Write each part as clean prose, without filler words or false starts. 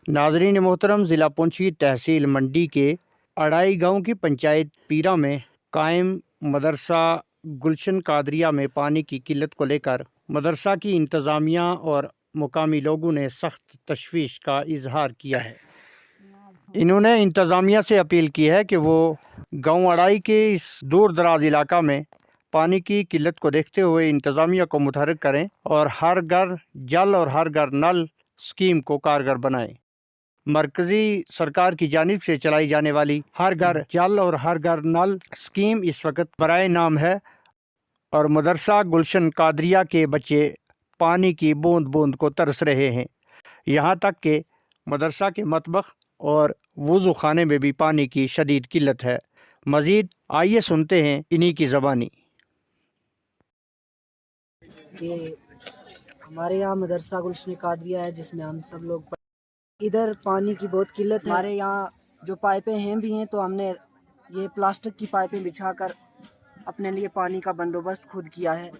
नाजरीन मोहतरम, ज़िला पुंछ की तहसील मंडी के अड़ाई गांव की पंचायत पीरा में कायम मदरसा गुलशन कादरिया में पानी की किल्लत को लेकर मदरसा की इंतज़ामिया और मुकामी लोगों ने सख्त तशवीश का इजहार किया है। इन्होंने इंतज़ामिया से अपील की है कि वो गांव अड़ाई के इस दूर दराज इलाका में पानी की किल्लत को देखते हुए इंतज़ामिया को मुतहर्रिक करें और हर घर जल और हर घर नल स्कीम को कारगर बनाएं। मरकजी सरकार की जानिब से चलाई जाने वाली हर घर जल और हर घर नल स्कीम इस वक्त बराए नाम है और मदरसा गुलशन कादरिया के बच्चे पानी की बूंद बूंद को तरस रहे हैं। यहाँ तक कि मदरसा के मतबख और वुज़ू खाने में भी पानी की शदीद किल्लत है। मज़ीद आइए सुनते हैं इन्हीं की ज़बानी। कि हमारे यहाँ मदरसा गुलशन कादरिया है जिसमें हम सब लोग इधर पानी की बहुत किल्लत है। हमारे यहाँ जो पाइपें हैं भी हैं तो हमने ये प्लास्टिक की पाइपें बिछाकर अपने लिए पानी का बंदोबस्त खुद किया है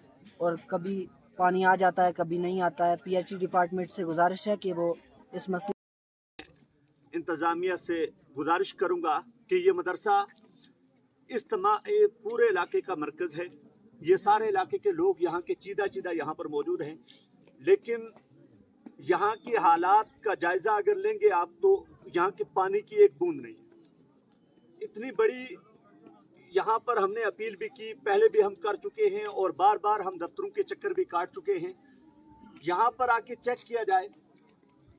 और कभी पानी आ जाता है कभी नहीं आता है। पीएचई डिपार्टमेंट से गुजारिश है कि वो इस मसले इंतज़ामिया से गुजारिश करूँगा कि ये मदरसा इस पूरे इलाके का मरकज़ है। ये सारे इलाके के लोग यहाँ के चीदा चीदा यहाँ पर मौजूद हैं, लेकिन यहाँ की हालात का जायजा अगर लेंगे आप तो यहाँ के पानी की एक बूंद नहीं। इतनी बड़ी यहाँ पर हमने अपील भी की, पहले भी हम कर चुके हैं और बार बार हम दफ्तरों के चक्कर भी काट चुके हैं। यहाँ पर आके चेक किया जाए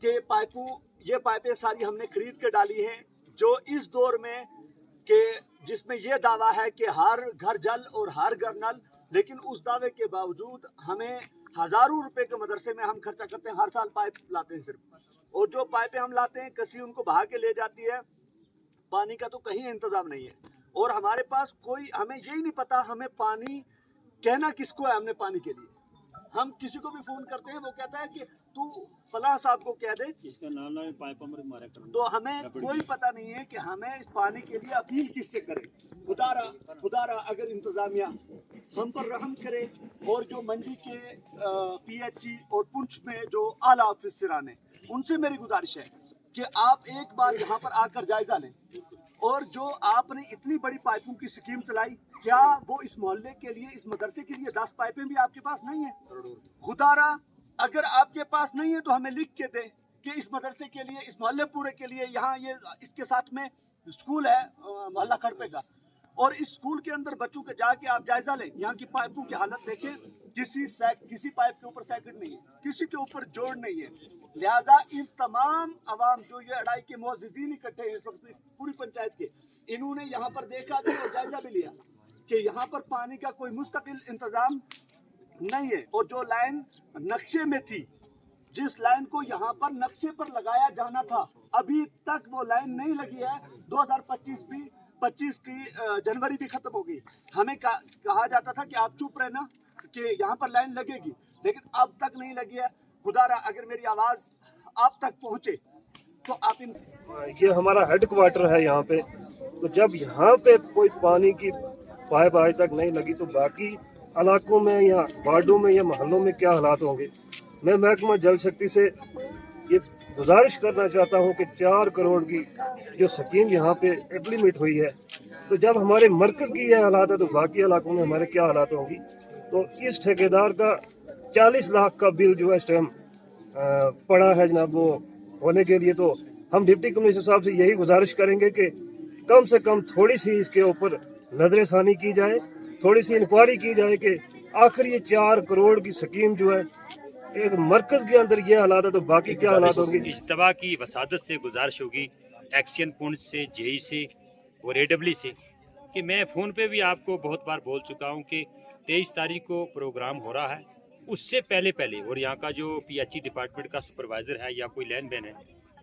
कि ये पाइपें सारी हमने खरीद के डाली हैं, जो इस दौर में कि जिसमें ये दावा है कि हर घर जल और हर घर नल, लेकिन उस दावे के बावजूद हमें हजारों रुपए के मदरसे में हम खर्चा करते हैं। हर साल पाइप लाते हैं सिर्फ, और जो पाइपें हम लाते हैं कसी उनको बहा के ले जाती है। पानी का तो कहीं इंतजाम नहीं है और हमारे पास कोई, हमें यही नहीं पता हमें पानी कहना किसको है। हमने पानी के लिए हम किसी को भी फोन करते हैं, वो कहता है कि तू फलाह साहब को कह दे, इसका नाम पाइप हमारे तो हमें कोई पता नहीं है कि हमें इस पानी के लिए अपील किससे करें। खुदारा अगर इंतजामिया हम पर रहम करे और जो मंडी के पीएचई और पुंछ में जो आला ऑफिसरान हैं, उनसे मेरी गुजारिश है कि आप एक बार यहाँ पर आकर जायजा लें। और जो आपने इतनी बड़ी पाइपों की स्कीम चलाई, क्या वो इस मोहल्ले के लिए, इस मदरसे के लिए 10 पाइपें भी आपके पास नहीं है? खुदारा अगर आपके पास नहीं है तो हमें लिख के दें कि इस मदरसे के लिए, इस मोहल्ले पूरे के लिए, यहाँ ये इसके साथ में स्कूल है मोहल्ला खड़पे का, और इस स्कूल के अंदर बच्चों के जाके आप जायजा लें, यहाँ की पाइपों की हालत देखें। किसी पाइप के ऊपर सैकड़ नहीं है, किसी के ऊपर जोड़ नहीं है। लिहाजा इन तमाम अवाम जो ये अड़ाई के मुअज़्ज़िज़ीन इकट्ठे हैं इस वक्त पूरी पंचायत के, इन्होंने यहाँ पर देखा भी और जायजा भी लिया कि यहाँ पर पानी का कोई मुस्तकिल इंतजाम नहीं है। और जो लाइन नक्शे में थी, जिस लाइन को यहाँ पर नक्शे पर लगाया जाना था, अभी तक वो लाइन नहीं लगी है। 2025 की जनवरी भी खत्म हो गई। हमें कहा जाता था कि आप चुप रहना कि यहाँ पर लाइन लगेगी, लेकिन अब तक नहीं लगी है। खुदारा अगर मेरी आवाज आप तक पहुँचे तो आप ये हमारा हेड क्वार्टर है यहाँ पे, तो जब यहाँ पे कोई पानी की पाइप आज तक नहीं लगी तो बाकी इलाकों में या वार्डों में या मोहल्लों में क्या हालात होंगे। मैं महकमा जल शक्ति से ये गुजारिश करना चाहता हूँ कि 4 करोड़ की जो स्कीम यहाँ पे इम्प्लीमेंट हुई है, तो जब हमारे मरकज़ की यह हालात है तो बाकी इलाकों में हमारे क्या हालात होंगी। तो इस ठेकेदार का 40 लाख का बिल जो है इस टाइम पड़ा है जनाब, वो होने के लिए तो हम डिप्टी कमिश्नर साहब से यही गुजारिश करेंगे कि कम से कम थोड़ी सी इसके ऊपर नजर षानी की जाए, थोड़ी सी इंक्वायरी की जाए कि आखिर ये 4 करोड़ की स्कीम जो है, एक मरकज के अंदर ये हालात है तो बाकी क्या हालात होंगे। इज्तमा की वसादत से गुजारिश होगी, एक्शन पुंछ से, जेई से और एडब्ल्यू से, कि मैं फ़ोन पे भी आपको बहुत बार बोल चुका हूँ कि 23 तारीख को प्रोग्राम हो रहा है, उससे पहले और यहाँ का जो पीएचई डिपार्टमेंट का सुपरवाइज़र है या कोई लैंड मैन है,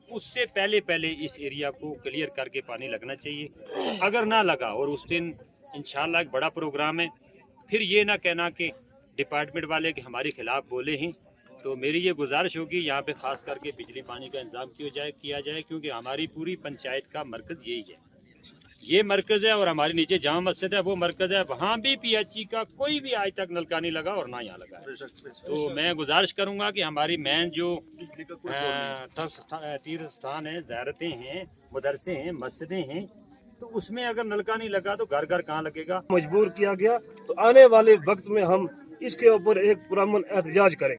उससे पहले इस एरिया को क्लियर करके पानी लगना चाहिए। अगर ना लगा और उस दिन इंशाल्लाह एक बड़ा प्रोग्राम है, फिर ये ना कहना कि डिपार्टमेंट वाले के हमारे खिलाफ बोले हैं। तो मेरी ये गुजारिश होगी यहाँ पे ख़ास करके बिजली पानी का इंतजाम किया जाए, क्योंकि हमारी पूरी पंचायत का मरकज़ यही है। ये मरकज़ है और हमारी नीचे जामा मस्जिद है वो मरकज़ है, वहाँ भी PHE का कोई भी आज तक नलका नहीं लगा और ना यहाँ लगा है। तो मैं गुजारिश करूँगा कि हमारी मेन जो तीर्थ स्थान है, ज़ियारतें हैं, मदरसे हैं, मस्जिदें हैं, तो उसमें अगर नलका नहीं लगा तो घर घर कहाँ लगेगा। मजबूर किया गया, तो आने वाले वक्त में हम इसके ऊपर एक पुरअमन एहतजाज करें।